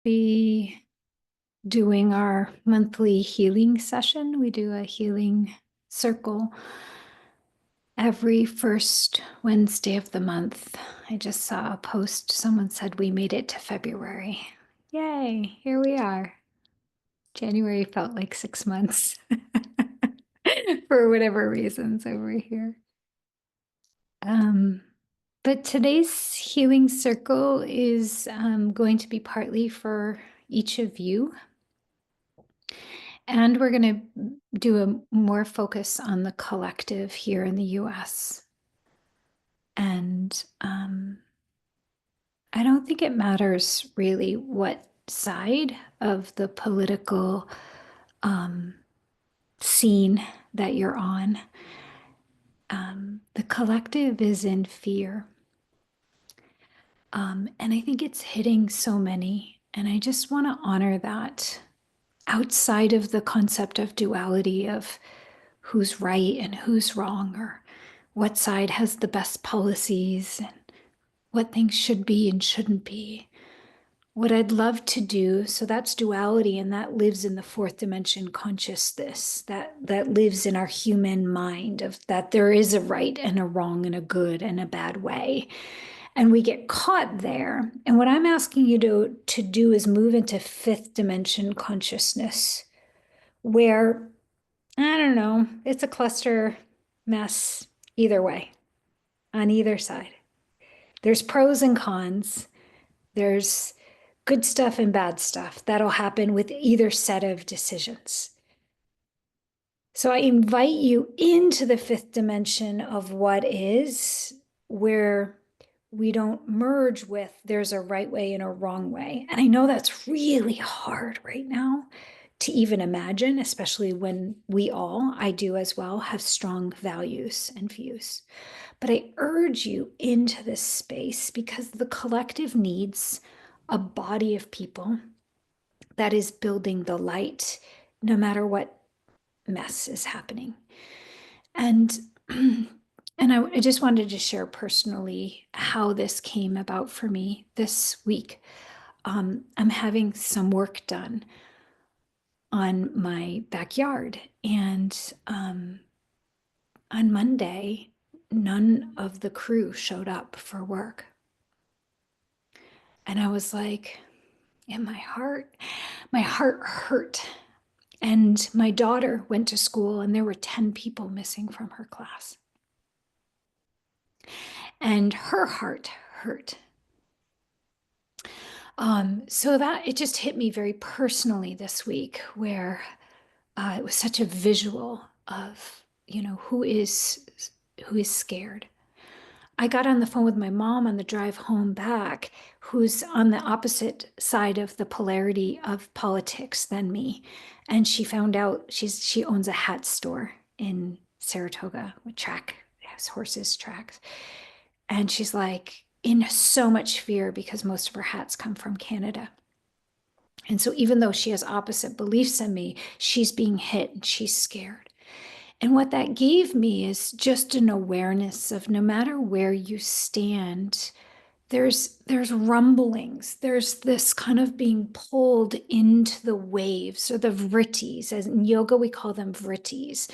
be doing our monthly healing session. We do a healing circle every first Wednesday of the month. I just saw a post. Someone said we made it to February. Yay, here we are. January felt like 6 months for whatever reasons over here. Um, but today's healing circle is going to be partly for each of you. And we're going to do a more focus on the collective here in the US. And I don't think it matters really what side of the political scene that you're on. The collective is in fear. And I think it's hitting so many. And I just want to honor that outside of the concept of duality of who's right and who's wrong, or what side has the best policies and what things should be and shouldn't be. What I'd love to do, so that's duality, and that lives in the fourth dimension consciousness, that lives in our human mind, of that there is a right and a wrong and a good and a bad way. And we get caught there. And what I'm asking you to do is move into fifth dimension consciousness, where, I don't know, it's a cluster mess either way, on either side. There's pros and cons. There's good stuff and bad stuff that'll happen with either set of decisions. So I invite you into the fifth dimension of what is, where we don't merge with there's a right way and a wrong way. And I know that's really hard right now to even imagine, especially when we all, I do as well, have strong values and views. But I urge you into this space because the collective needs a body of people that is building the light no matter what mess is happening. And I just wanted to share personally how this came about for me this week. I'm having some work done on my backyard, and on Monday, none of the crew showed up for work. And I was like, in my heart hurt. And my daughter went to school and there were 10 people missing from her class. And her heart hurt. So that it just hit me very personally this week, where it was such a visual of, who is scared. I got on the phone with my mom on the drive home back, who's on the opposite side of the polarity of politics than me. And she found out she owns a hat store in Saratoga with has horses tracks. And she's like in so much fear because most of her hats come from Canada. And so even though she has opposite beliefs than me, she's being hit and she's scared. And what that gave me is just an awareness of no matter where you stand, there's rumblings. There's this kind of being pulled into the waves, or the vrittis. As in yoga, we call them vrittis,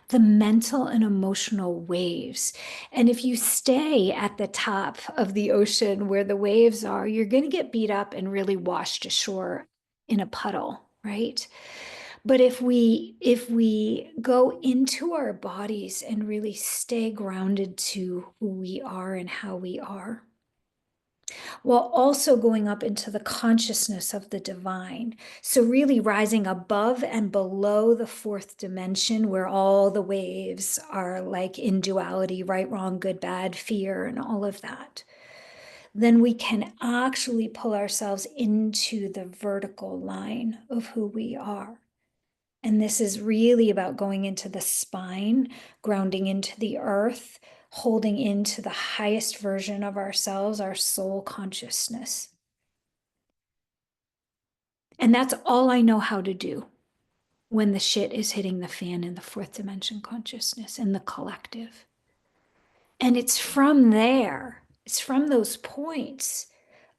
the mental and emotional waves. And if you stay at the top of the ocean where the waves are, you're going to get beat up and really washed ashore in a puddle, right? But if we go into our bodies and really stay grounded to who we are and how we are, while also going up into the consciousness of the divine. So really rising above and below the fourth dimension, where all the waves are like in duality, right, wrong, good, bad, fear, and all of that. Then we can actually pull ourselves into the vertical line of who we are. And this is really about going into the spine, grounding into the earth, holding into the highest version of ourselves, our soul consciousness. And that's all I know how to do when the shit is hitting the fan in the fourth dimension consciousness and the collective. And it's from there, it's from those points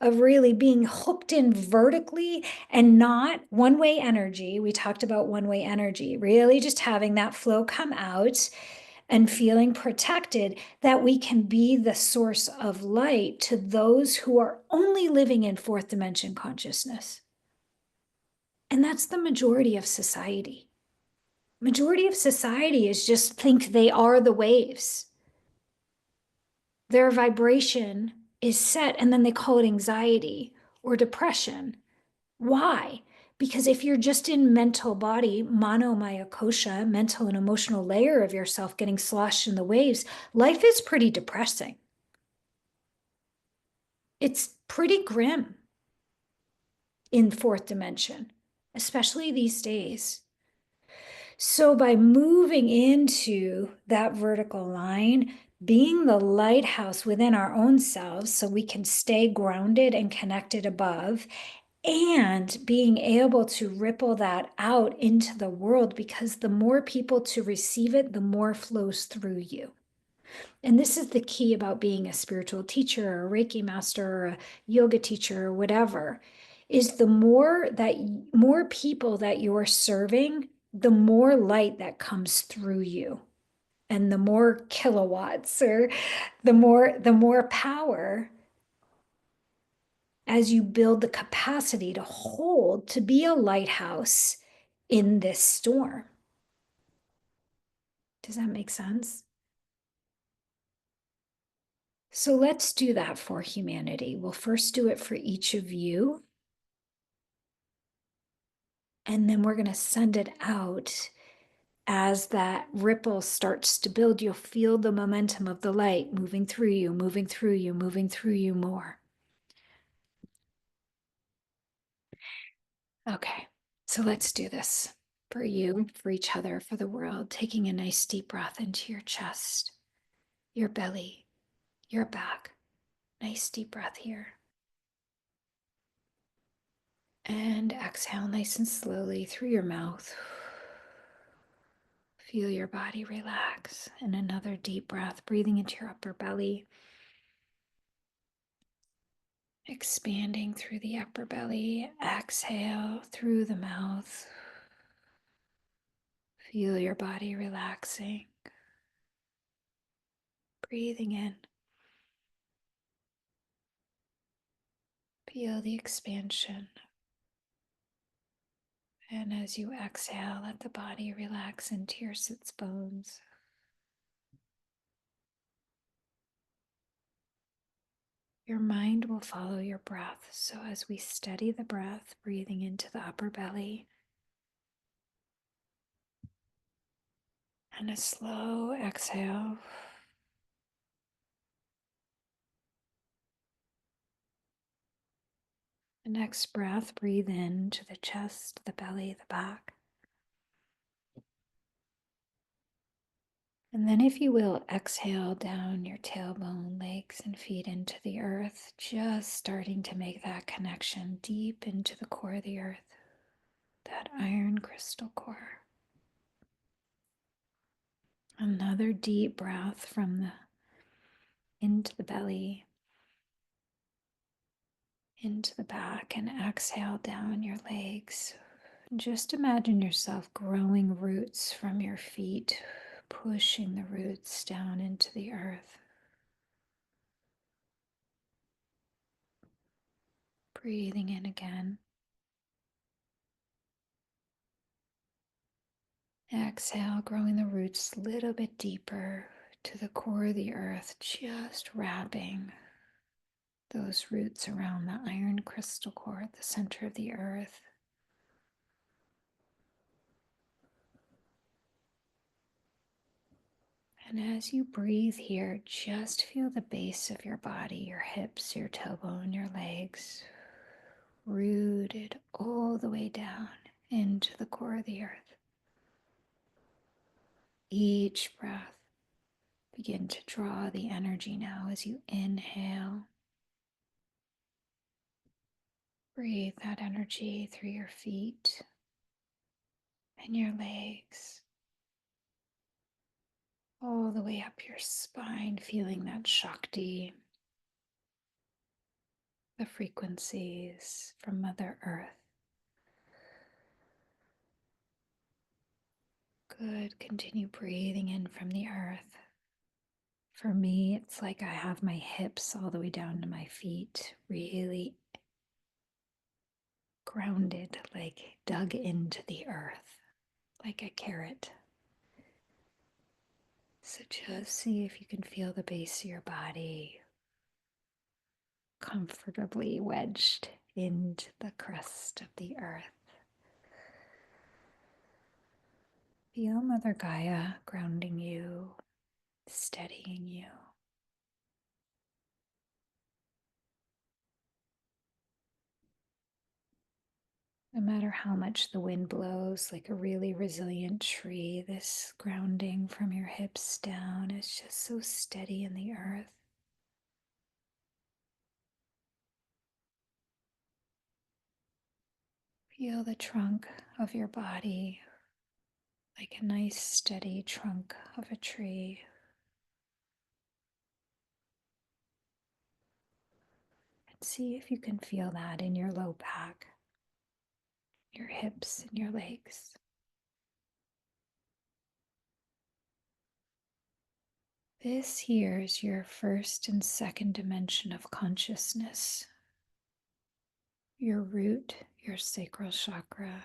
of really being hooked in vertically and not one-way energy. We talked about one-way energy, really just having that flow come out and feeling protected, that we can be the source of light to those who are only living in fourth dimension consciousness. And that's the majority of society. Majority of society is just think they are the waves. Their vibration is set, and then they call it anxiety or depression. Why? Because if you're just in mental body, maya kosha, mental and emotional layer of yourself getting sloshed in the waves, life is pretty depressing. It's pretty grim in fourth dimension, especially these days. So by moving into that vertical line, being the lighthouse within our own selves so we can stay grounded and connected above, and being able to ripple that out into the world, because the more people to receive it, the more flows through you. And this is the key about being a spiritual teacher or a Reiki master or a yoga teacher or whatever, is the more people that you're serving, the more light that comes through you, and the more kilowatts, or the more power, as you build the capacity to hold, to be a lighthouse in this storm. Does that make sense? So let's do that for humanity. We'll first do it for each of you, and then we're going to send it out. As that ripple starts to build, you'll feel the momentum of the light moving through you, moving through you, moving through you more. Okay, so let's do this for you, for each other, for the world. Taking a nice deep breath into your chest, your belly, your back. Nice deep breath here. And exhale nice and slowly through your mouth. Feel your body relax. And another deep breath, breathing into your upper belly. Expanding through the upper belly. Exhale through the mouth. Feel your body relaxing. Breathing in. Feel the expansion. And as you exhale, let the body relax into your sits bones. Your mind will follow your breath. So as we steady the breath, breathing into the upper belly, and a slow exhale. The next breath, breathe in to the chest, the belly, the back. And then, if you will, exhale down your tailbone, legs, and feet into the earth, just starting to make that connection deep into the core of the earth, that iron crystal core. Another deep breath from the into the belly, into the back, and exhale down your legs. Just imagine yourself growing roots from your feet, pushing the roots down into the earth. Breathing in again. Exhale, growing the roots a little bit deeper to the core of the earth, just wrapping those roots around the iron crystal core at the center of the earth. And as you breathe here, just feel the base of your body, your hips, your tailbone, your legs, rooted all the way down into the core of the earth. Each breath, begin to draw the energy now as you inhale. Breathe that energy through your feet and your legs, all the way up your spine, feeling that Shakti. the frequencies from Mother Earth. Good. Continue breathing in from the earth. For me, it's like I have my hips all the way down to my feet, really grounded, like dug into the earth, like a carrot. So just see if you can feel the base of your body comfortably wedged into the crust of the earth. Feel Mother Gaia grounding you, steadying you. No matter how much the wind blows, like a really resilient tree, this grounding from your hips down is just so steady in the earth. Feel the trunk of your body like a nice steady trunk of a tree. And see if you can feel that in your low back, your hips, and your legs. This here is your first and second dimension of consciousness, your root, your sacral chakra.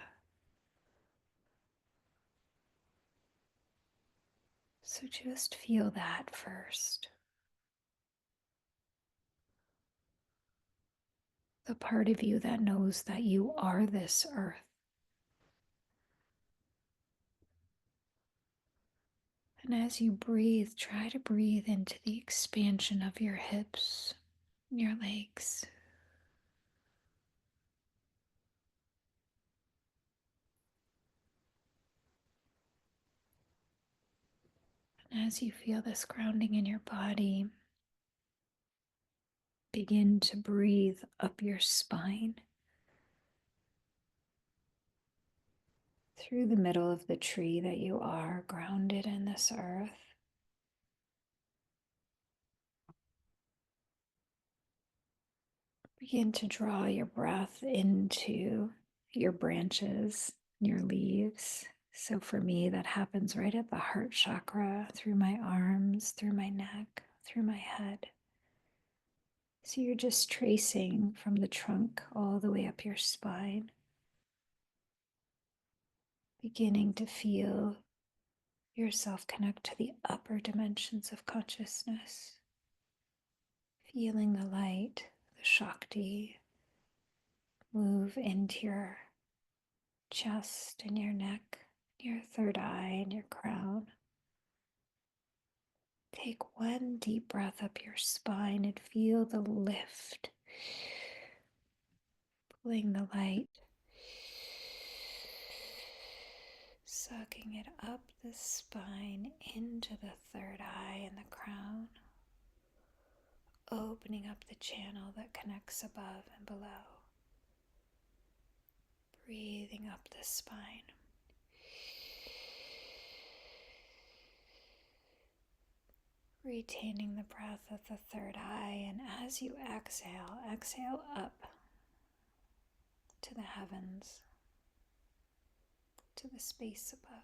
So just feel that first. The part of you that knows that you are this earth. And as you breathe, try to breathe into the expansion of your hips, your legs. And as you feel this grounding in your body, begin to breathe up your spine through the middle of the tree that you are, grounded in this earth. Begin to draw your breath into your branches, your leaves. So for me, that happens right at the heart chakra, through my arms, through my neck, through my head. So you're just tracing from the trunk all the way up your spine, beginning to feel yourself connect to the upper dimensions of consciousness, feeling the light, the Shakti, move into your chest and your neck, your third eye and your crown. Take one deep breath up your spine and feel the lift, pulling the light, sucking it up the spine into the third eye and the crown, opening up the channel that connects above and below. Breathing up the spine. Retaining the breath at the third eye, and as you exhale, exhale up to the heavens, to the space above.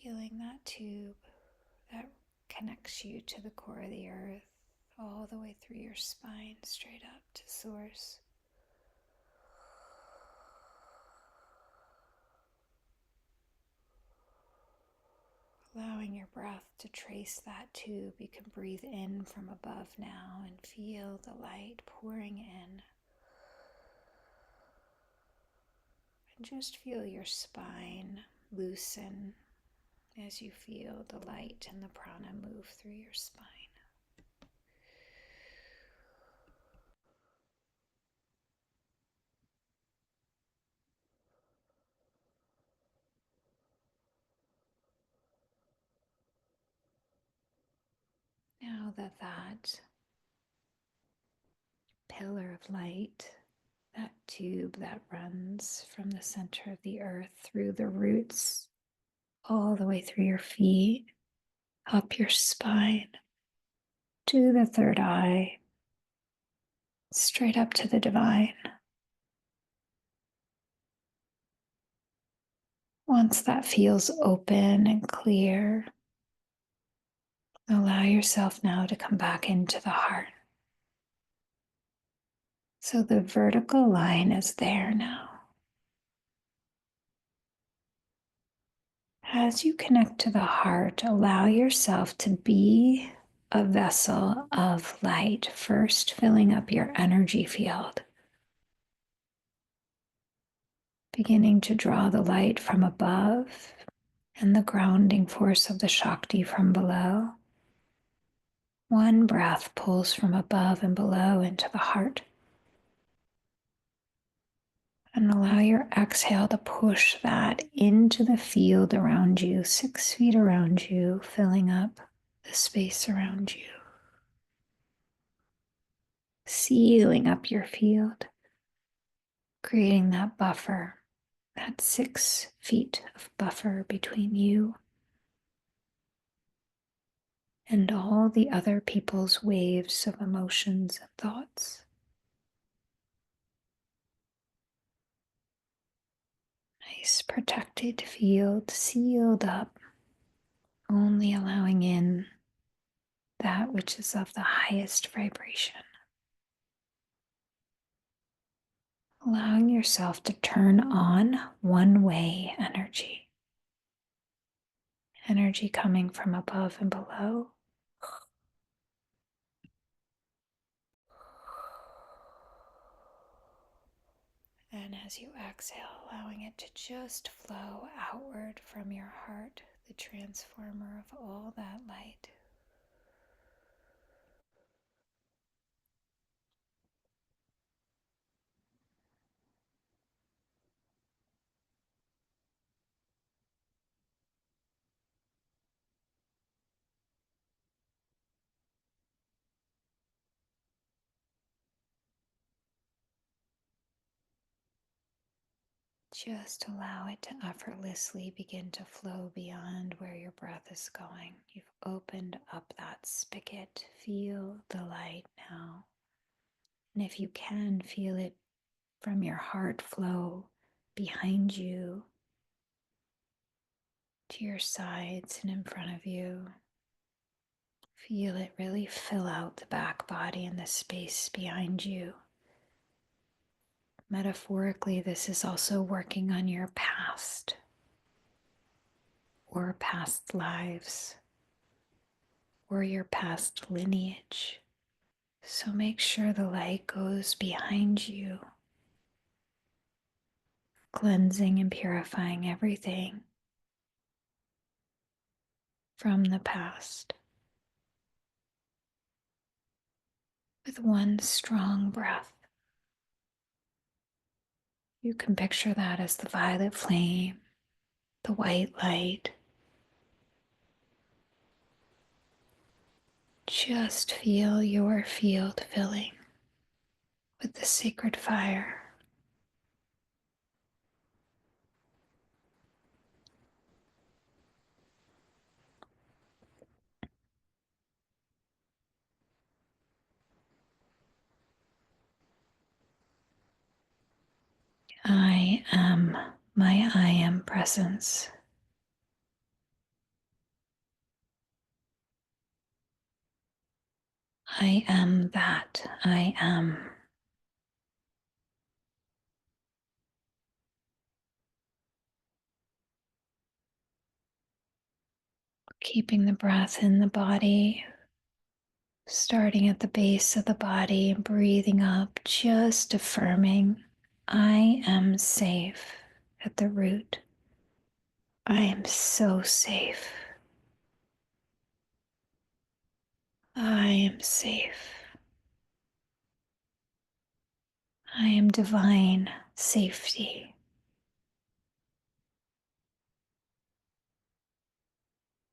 Feeling that tube that connects you to the core of the earth, all the way through your spine, straight up to source. Allowing your breath to trace that tube, you can breathe in from above now and feel the light pouring in. And just feel your spine loosen as you feel the light and the prana move through your spine. Now that pillar of light, that tube that runs from the center of the earth through the roots all the way through your feet, up your spine, to the third eye, straight up to the divine. Once that feels open and clear, allow yourself now to come back into the heart. So the vertical line is there now. As you connect to the heart, allow yourself to be a vessel of light, first filling up your energy field, beginning to draw the light from above and the grounding force of the Shakti from below. One breath pulls from above and below into the heart. And allow your exhale to push that into the field around you, 6 feet around you, filling up the space around you, sealing up your field, creating that buffer, that 6 feet of buffer between you and all the other people's waves of emotions and thoughts. Nice protected field, sealed up, only allowing in that which is of the highest vibration. Allowing yourself to turn on one-way energy. Energy coming from above and below. And as you exhale, allowing it to just flow outward from your heart, the transformer of all that light. Just allow it to effortlessly begin to flow beyond where your breath is going. You've opened up that spigot. Feel the light now. And if you can, feel it from your heart flow behind you, to your sides and in front of you. Feel it really fill out the back body and the space behind you. Metaphorically, this is also working on your past or past lives or your past lineage. So make sure the light goes behind you, cleansing and purifying everything from the past. With one strong breath, you can picture that as the violet flame, the white light. Just feel your field filling with the sacred fire. I am my I am presence. I am that I am. Keeping the breath in the body, starting at the base of the body and breathing up, just affirming, I am safe at the root. I am so safe. I am safe. I am divine safety.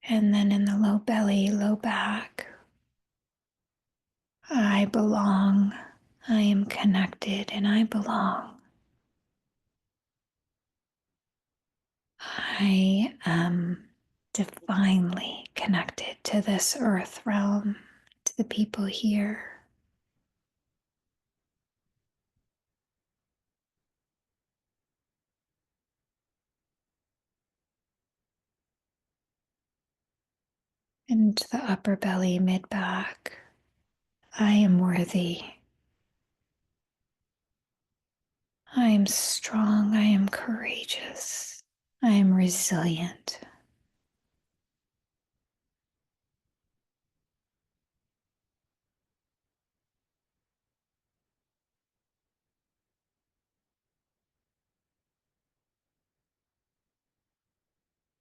And then in the low belly, low back, I belong. I am connected and I belong. I am divinely connected to this earth realm, to the people here. Into the upper belly, mid back. I am worthy. I am strong. I am courageous. I am resilient.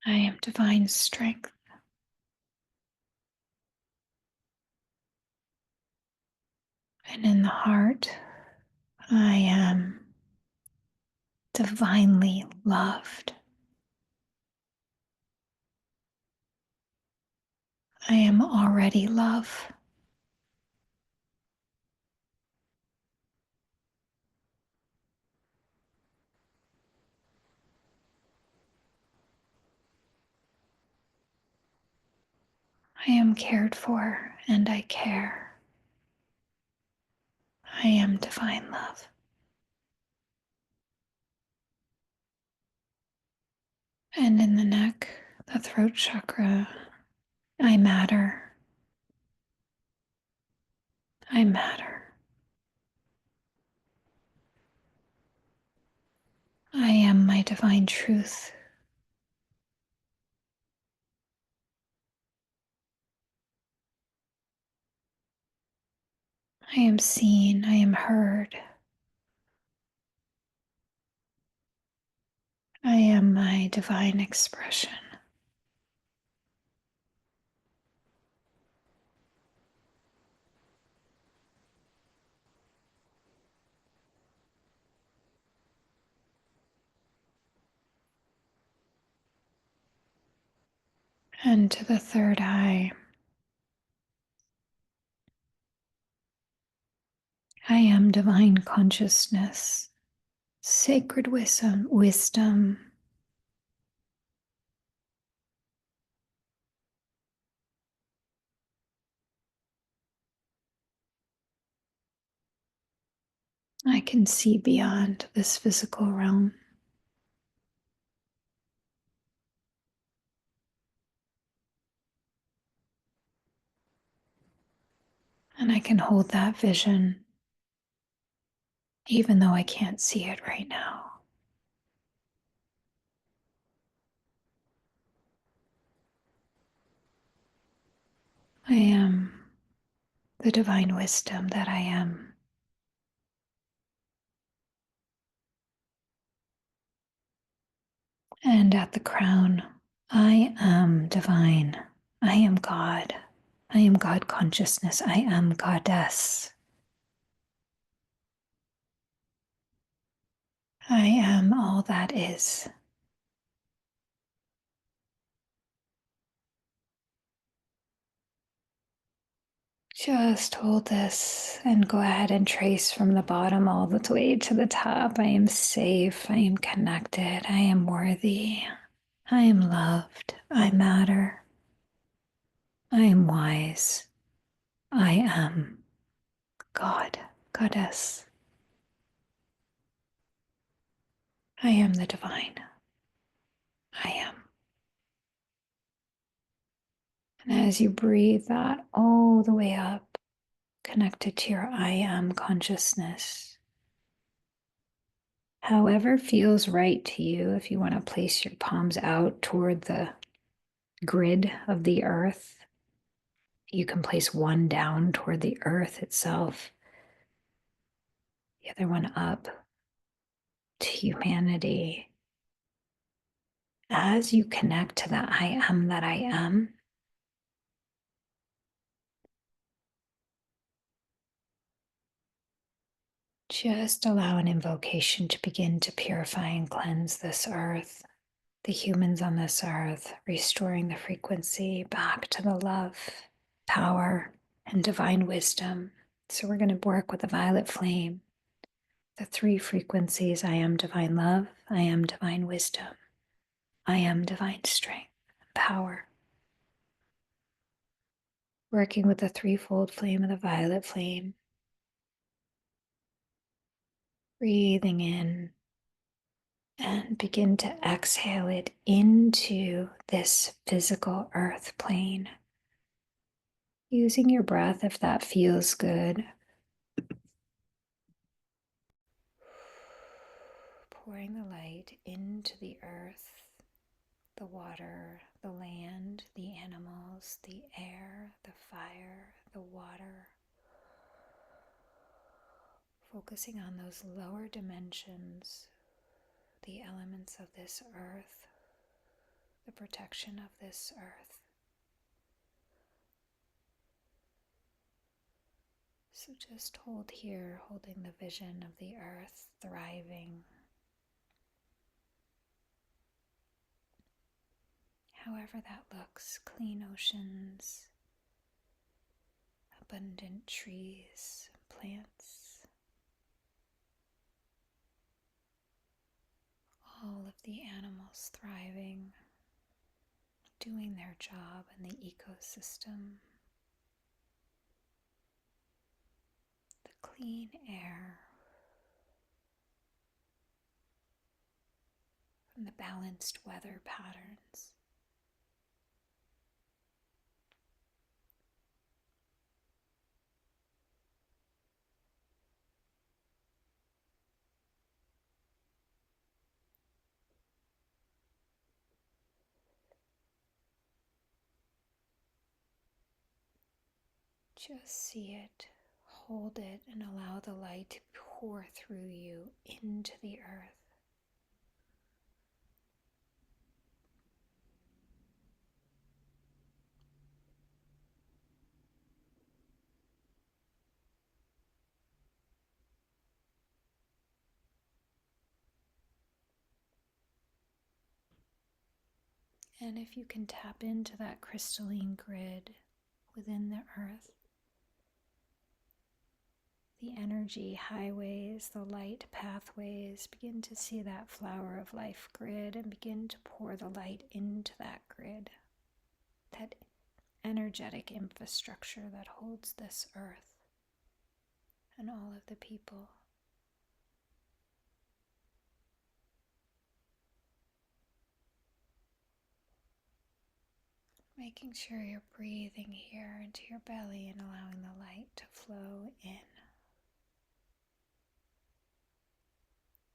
I am divine strength. And in the heart, I am divinely loved. I am already love. I am cared for and I care. I am divine love. And in the neck, the throat chakra, I matter. I matter. I am my divine truth. I am seen. I am heard. I am my divine expression. And to the third eye, I am divine consciousness, sacred wisdom. I can see beyond this physical realm. And I can hold that vision even though I can't see it right now. I am the divine wisdom that I am. And at the crown, I am divine. I am God. I am God consciousness. I am goddess. I am all that is. Just hold this and go ahead and trace from the bottom all the way to the top. I am safe. I am connected. I am worthy. I am loved. I matter. I am wise. I am God, Goddess. I am the divine. I am. And as you breathe that all the way up, connected to your I am consciousness, however feels right to you, if you want to place your palms out toward the grid of the earth, you can place one down toward the earth itself, the other one up to humanity. As you connect to the I am that I am, just allow an invocation to begin to purify and cleanse this earth, the humans on this earth, restoring the frequency back to the love, power, and divine wisdom. So we're going to work with the violet flame, the three frequencies: I am divine love, I am divine wisdom, I am divine strength, power. Working with the threefold flame of the violet flame. Breathing in and begin to exhale it into this physical earth plane. Using your breath if that feels good. Pouring the light into the earth, the water, the land, the animals, the air, the fire, the water. Focusing on those lower dimensions, the elements of this earth, the protection of this earth. So just hold here, holding the vision of the earth thriving. However that looks, clean oceans, abundant trees, plants, all of the animals thriving, doing their job in the ecosystem, the clean air, and the balanced weather patterns. Just see it, hold it, and allow the light to pour through you into the earth. And if you can tap into that crystalline grid within the earth, the energy highways, the light pathways, begin to see that flower of life grid and begin to pour the light into that grid, that energetic infrastructure that holds this earth and all of the people. Making sure you're breathing here into your belly and allowing the light to flow in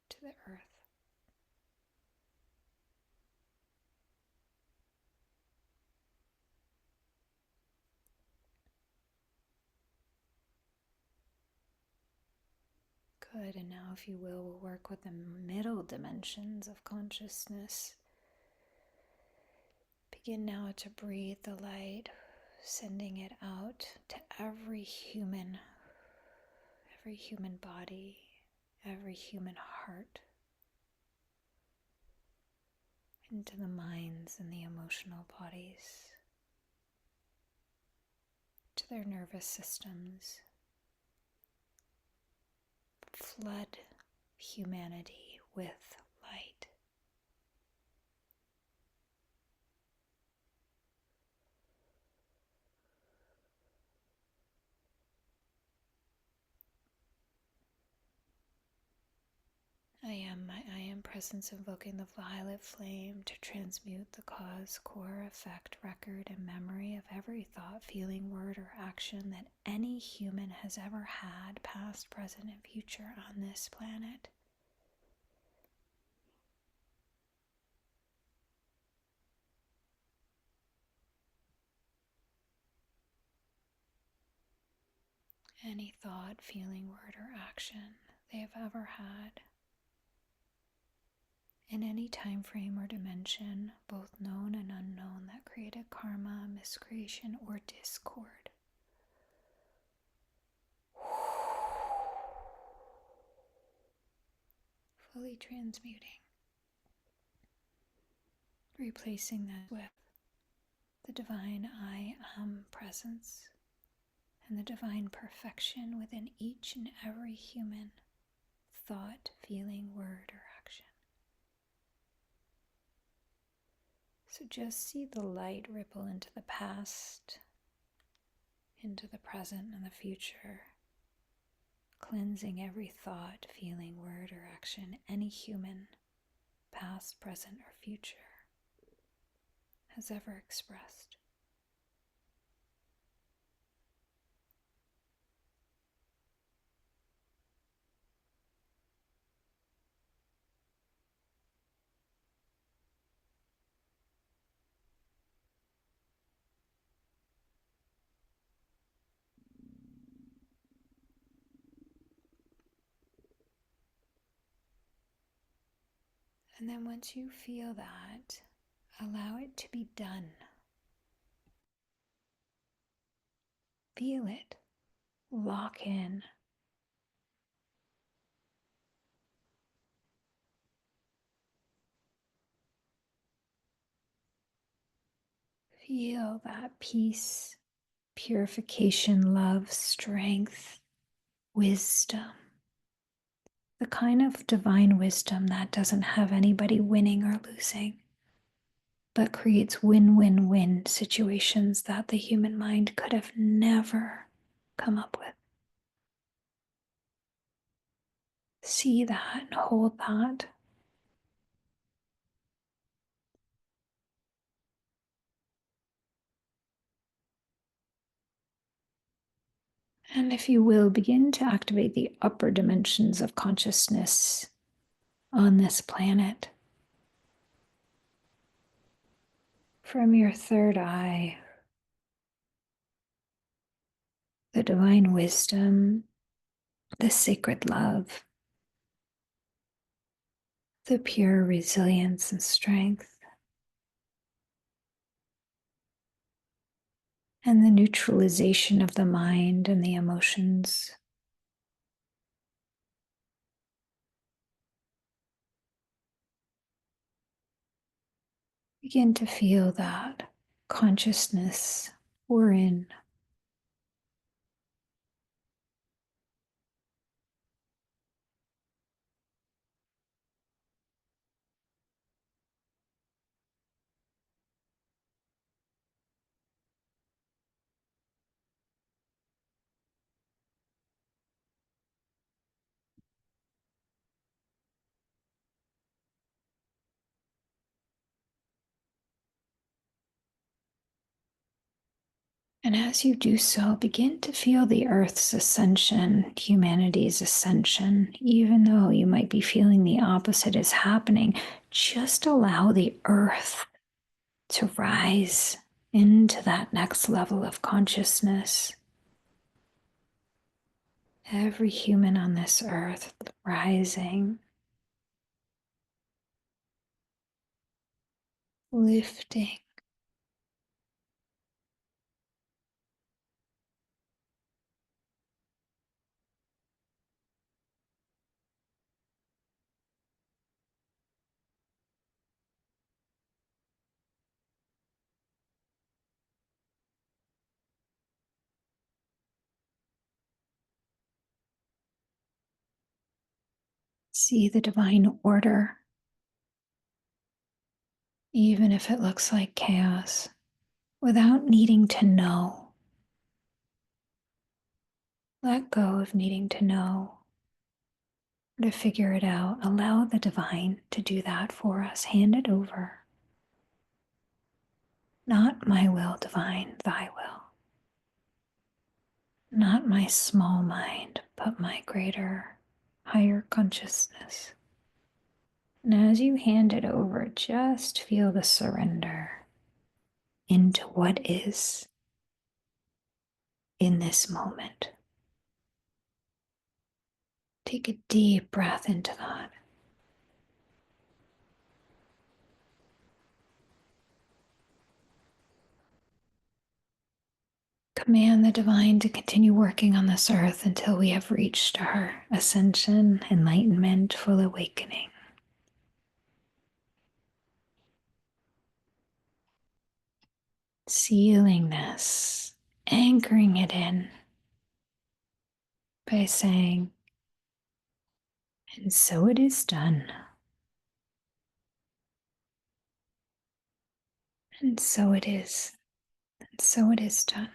to the earth. Good, and now if you will, we'll work with the middle dimensions of consciousness. Begin now to breathe the light, sending it out to every human body, every human heart, into the minds and the emotional bodies, to their nervous systems. Flood humanity with light. I am presence, invoking the violet flame to transmute the cause, core, effect, record, and memory of every thought, feeling, word, or action that any human has ever had, past, present, and future on this planet. Any thought, feeling, word, or action they have ever had. In any time frame or dimension, both known and unknown, that created karma, miscreation, or discord. Fully transmuting. Replacing that with the divine I am presence and the divine perfection within each and every human thought, feeling, word, or action. So just see the light ripple into the past, into the present and the future, cleansing every thought, feeling, word, or action any human, past, present, or future, has ever expressed. And then once you feel that, allow it to be done. Feel it. Lock in. Feel that peace, purification, love, strength, wisdom. The kind of divine wisdom that doesn't have anybody winning or losing, but creates win-win-win situations that the human mind could have never come up with. See that and hold that. And if you will, begin to activate the upper dimensions of consciousness on this planet. From your third eye, the divine wisdom, the sacred love, the pure resilience and strength, and the neutralization of the mind and the emotions. Begin to feel that consciousness pour in. And as you do so, begin to feel the earth's ascension, humanity's ascension. Even though you might be feeling the opposite is happening, just allow the earth to rise into that next level of consciousness. Every human on this earth rising, lifting. See the divine order, even if it looks like chaos, without needing to know. Let go of needing to know or to figure it out. Allow the divine to do that for us. Hand it over. Not my will, divine, thy will. Not my small mind, but my greater, higher consciousness. And as you hand it over, just feel the surrender into what is in this moment. Take a deep breath into that. Command the divine to continue working on this earth until we have reached our ascension, enlightenment, full awakening. Sealing this, anchoring it in by saying, and so it is done. And so it is. And so it is done.